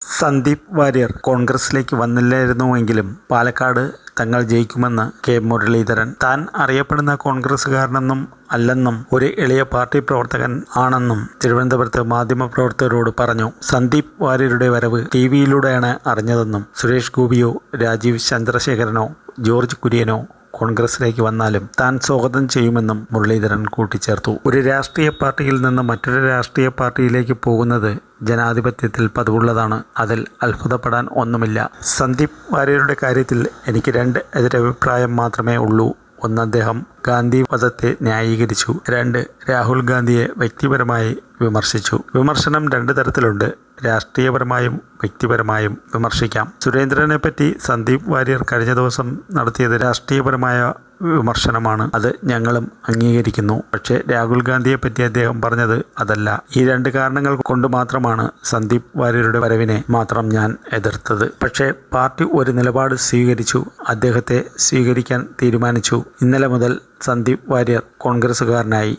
സന്ദീപ് വാര്യർ കോൺഗ്രസിലേക്ക് വന്നില്ലായിരുന്നുവെങ്കിലും പാലക്കാട് തങ്ങൾ ജയിക്കുമെന്ന് കെ മുരളീധരൻ. താൻ അറിയപ്പെടുന്ന കോൺഗ്രസുകാരനെന്നും അല്ലെന്നും ഒരു എളിയ പാർട്ടി പ്രവർത്തകൻ ആണെന്നും തിരുവനന്തപുരത്ത് മാധ്യമപ്രവർത്തകരോട് പറഞ്ഞു. സന്ദീപ് വാര്യരുടെ വരവ് ടിവിയിലൂടെയാണ് അറിഞ്ഞതെന്നും സുരേഷ് ഗോപിയോ രാജീവ് ചന്ദ്രശേഖരനോ ജോർജ് കുര്യനോ കോൺഗ്രസിലേക്ക് വന്നാലും താൻ സ്വാഗതം ചെയ്യുമെന്നും മുരളീധരൻ കൂട്ടിച്ചേർത്തു. ഒരു രാഷ്ട്രീയ പാർട്ടിയിൽ നിന്ന് മറ്റൊരു രാഷ്ട്രീയ പാർട്ടിയിലേക്ക് പോകുന്നത് ജനാധിപത്യത്തിൽ പതിവുള്ളതാണ്. അതിൽ അത്ഭുതപ്പെടാൻ ഒന്നുമില്ല. സന്ദീപ് വാര്യരുടെ കാര്യത്തിൽ എനിക്ക് രണ്ട് എതിരഭിപ്രായം മാത്രമേ ഉള്ളൂ. ഒന്ന്, അദ്ദേഹം ഗാന്ധി വധത്തെ ന്യായീകരിച്ചു. രണ്ട്, രാഹുൽ ഗാന്ധിയെ വ്യക്തിപരമായി വിമർശിച്ചു. വിമർശനം രണ്ട് തരത്തിലുണ്ട്. രാഷ്ട്രീയപരമായും വ്യക്തിപരമായും വിമർശിക്കാം. സുരേന്ദ്രനെ പറ്റി സന്ദീപ് വാര്യർ കഴിഞ്ഞ ദിവസം നടത്തിയത് രാഷ്ട്രീയപരമായ വിമർശനമാണ്. അത് ഞങ്ങളും അംഗീകരിക്കുന്നു. പക്ഷേ രാഹുൽ ഗാന്ധിയെ പറ്റി അദ്ദേഹം പറഞ്ഞത് അതല്ല. ഈ രണ്ട് കാരണങ്ങൾ കൊണ്ട് മാത്രമാണ് സന്ദീപ് വാര്യരുടെ വരവിനെ മാത്രം ഞാൻ എതിർത്തത്. പക്ഷേ പാർട്ടി ഒരു നിലപാട് സ്വീകരിച്ചു. അദ്ദേഹത്തെ സ്വീകരിക്കാൻ തീരുമാനിച്ചു. ഇന്നലെ മുതൽ സന്ദീപ് വാര്യർ കോൺഗ്രസുകാരനായി.